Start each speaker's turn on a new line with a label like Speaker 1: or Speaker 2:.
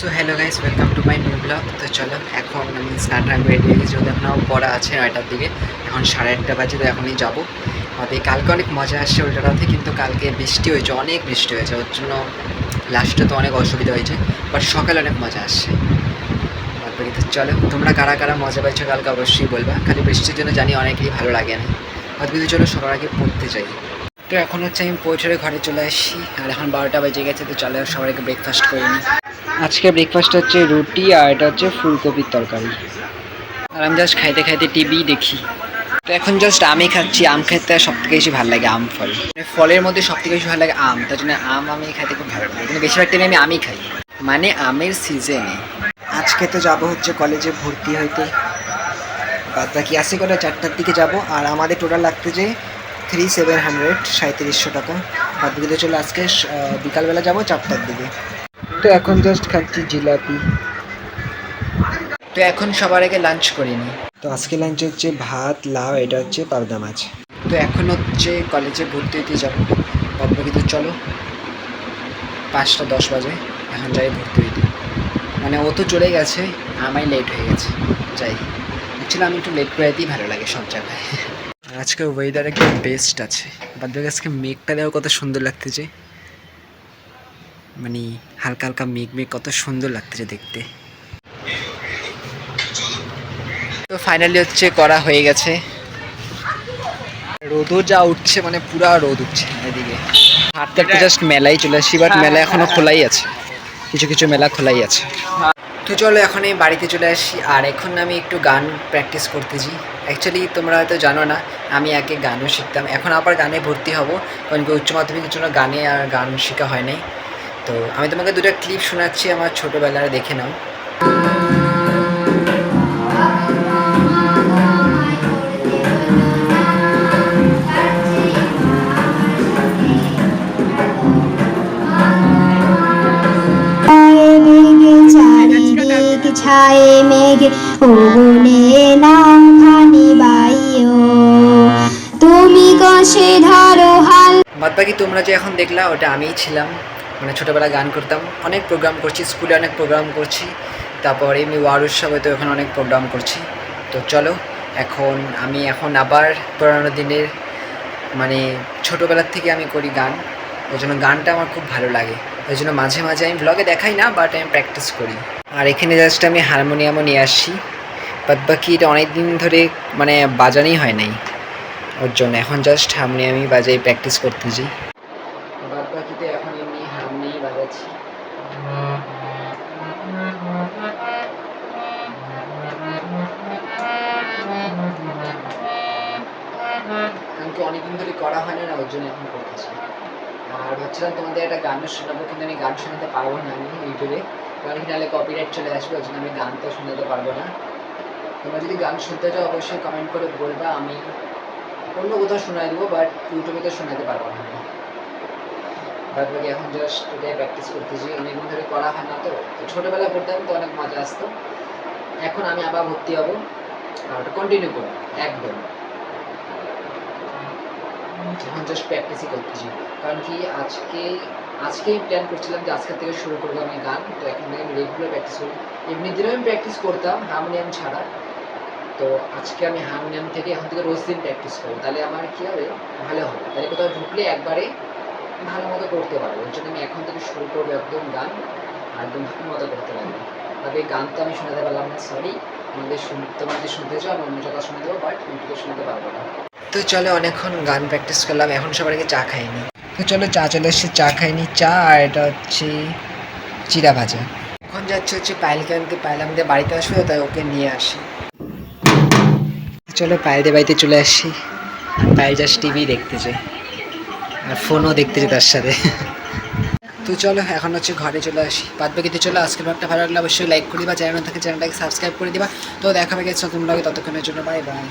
Speaker 1: So hello guys, welcome to my new blog. তো চলো, এখন আমি স্নান টান করে রেডি হয়ে গেছি, যেহেতু এখনও পড়া আছে 9টার দিকে। এখন 8:30 বাজে, তো এখনই যাবো। আমাদের কালকে অনেক মজা আসছে উল্টাটাতে, কিন্তু কালকে বৃষ্টি হয়েছে, অনেক বৃষ্টি হয়েছে, ওর জন্য লাস্টে তো অনেক অসুবিধা হয়েছে, বাট সকালে অনেক মজা আসছে। তারপরে তো চলো, তোমরা কারা কারা মজা পাইছো কালকে অবশ্যই বলবা। খালি বৃষ্টির জন্য জানি অনেকেরই ভালো লাগে না। কিন্তু চলো, সবার আগে পড়তে যাই। তো এখন হচ্ছে আমি পৌঁছে ঘরে চলে আসছি, আর এখন 12টা বেজে গেছে। তো চলো সবাইকে ব্রেকফাস্ট করে নিই। আজকে ব্রেকফাস্ট হচ্ছে রুটি, আর এটা হচ্ছে ফুলকপির তরকারি। আর আমি জাস্ট খাইতে খাইতে টিভি দেখি। তো এখন জাস্ট আমি খাচ্ছি। আম খেতে সব থেকে বেশি ভালো লাগে, আম ফল। ফলের মধ্যে সব থেকে বেশি ভালো লাগে আম, তার জন্য আম আমি খাইতে খুব ভালো লাগে, কিন্তু বেশিরভাগ টাইমে আমি আমই খাই, মানে আমের সিজনে। আজকে তো যাবো হচ্ছে কলেজে ভর্তি হইতে, বাদ বাকি আসে করে 4টার দিকে যাব। আর আমাদের টোটাল লাগতে যে 3700 টাকা। বাদ বাকিতে চলে আজকে বিকালবেলা যাব 4টার দিকে। তো এখন জাস্ট খাচ্ছি জিলাপি। তো এখন সবার আগে লাঞ্চ করিনি। তো আজকে লাঞ্চ হচ্ছে ভাত, লাউ, এটা হচ্ছে পাবদা মাছ। তো এখন হচ্ছে কলেজে ভর্তি হতে যাবো। বাদ বাকি তো চলো, 5টা 10 বাজে, এখন যাই ভর্তি হইতে। মানে ও তো চলে গেছে, আমায় লেট হয়ে গেছে, যাই। অ্যাকচুয়ালি আমি একটু লেট করে যেতেই ভালো লাগে সব জায়গায়। আজকে ওয়েদার একদম বেস্ট আছে। বাদ বাকি আজকে মেঘটা দেওয়া কত সুন্দর লাগতেছে, মানে হালকা হালকা মেঘ মেঘ, কত সুন্দর লাগতেছে দেখতে। তো ফাইনালি হচ্ছে করা হয়ে গেছে। রোদও যা উঠছে, মানে পুরা রোদ উঠছে এদিকে। হাঁটতে হাঁটতে জাস্ট মেলাই চলে আসি, বাট মেলা এখনো খোলাই আছে, কিছু কিছু মেলা খোলাই আছে। তো চলো এখন আমি বাড়িতে চলে আসি, আর এখন আমি একটু গান প্র্যাকটিস করতেছি। অ্যাকচুয়ালি তোমরা হয়তো জানো না, আমি আগে গানও শিখতাম, এখন আবার গানে ভর্তি হব, কারণ কি উচ্চ মাধ্যমিকের জন্য গানে আর গান শেখা হয় নাই। তো আমি তোমাকে দুটো ক্লিপ শোনাচ্ছি আমার ছোটোবেলার, দেখে নাও। ছায়ে মেঘে ওগনে নাম খানি বাইও, তুমি কষে ধরো হাল। বাদ বাকি তোমরা যে এখন দেখলা, ওটা আমিই ছিলাম। মানে ছোটোবেলায় গান করতাম, অনেক প্রোগ্রাম করছি, স্কুলে অনেক প্রোগ্রাম করছি, তারপর এমনি ওয়ার উৎসবে তো এখন অনেক প্রোগ্রাম করছি। তো চলো, আমি এখন আবার পুরানো দিনের, মানে ছোটোবেলার থেকে আমি করি গান, ওই জন্য গানটা আমার খুব ভালো লাগে। ওই জন্য মাঝে মাঝে আমি ব্লগে দেখাই না, বাট আমি প্র্যাকটিস করি। আর এখানে জাস্ট আমি হারমোনিয়ামও নিয়ে আসছি, বাদ বাকি এটা অনেক দিন ধরে মানে বাজানোই হয় নাই, ওর জন্য এখন জাস্ট হারমোনিয়ামই বাজাই, প্র্যাকটিস করতেছি। বাদ বাকিতে এখন এমনি হারমোনিয়ামই বাজাচ্ছি। আমাকে অনেকদিন ধরে করা হয় না, ওর জন্য এখন করতেছি। আর ভাবছিলাম তোমাদের একটা গানও শোনাবো, কিন্তু আমি গান শোনাতে পারবো না আমি ইউটিউবে, কারণ কি নাহলে কপিরাইট চলে আসবে, ওর জন্য আমি গান তো শোনাতে পারবো না। তোমরা যদি গান শুনতে চাও অবশ্যই কমেন্ট করে বলবা, আমি অন্য কোথাও শোনাই দেবো, বাট ইউটিউবে তো শোনাতে পারবো না আমি। বাদ বাকি এখন জাস্ট এটাই প্র্যাকটিস করতেছি, অনেকদিন ধরে করা হয় না, তো ছোটোবেলায় করতাম তো অনেক মজা আসতো। এখন আমি আবার ভর্তি হবো, আর ওটা কন্টিনিউ করবো একদম। এখন জাস্ট প্র্যাকটিসই করতেছি, কারণ কি আজকেই প্ল্যান করছিলাম যে আজকের থেকে শুরু করবো আমি গান। তো এখন থেকে আমি রেগুলার প্র্যাকটিস করি, এমনি দিনেও আমি প্র্যাকটিস করতাম হারমোনিয়াম ছাড়া। তো আজকে আমি হারমোনিয়াম থেকে এখন থেকে রোজ দিন প্র্যাকটিস করবো, তাহলে আমার কী হবে, ভালো হবে, তাহলে কোথাও ঢুকলে একবারে ভালো মতো করতে পারবো। ওর জন্য আমি এখন থেকে শুরু করবো একদম গান, আর একদম ভালো মতো করতে পারবো। তবে গান তো আমি শোনাতে পারলাম না, সরি। তোমাদের শুনতে চাও আমি অন্য জায়গায় শুনে দেবো, বাট ইউটিউবে শোনাতে পারবো না। তো চলো, অনেকক্ষণ গান প্র্যাকটিস করলাম, এখন সবার আগে চা খাইনি। তো চলো চা চলে এসছে, চা খাইনি, চা আর এটা হচ্ছে চিড়া ভাজা। এখন যাচ্ছে হচ্ছে পায়েলকে আনতে, পায়েল আমাদের বাড়িতে আসবে, তাই ওকে নিয়ে আসি। চলো পায়েলদের বাড়িতে চলে আসি, আর পায়েল জাস্ট টিভি দেখতেছে, আর ফোনও দেখতেছে তার সাথে। তো চলো এখন হচ্ছে ঘরে চলে আসি। বাদ বাকিতে চলো, আজকের ব্লগটা ভালো লাগলে অবশ্যই লাইক করে দিবা, চ্যানেল থেকে চ্যানেলটাকে সাবস্ক্রাইব করে দিবা। তো দেখা হবে গেছে নতুন ব্লগে, ততক্ষণের জন্য বাই বাই।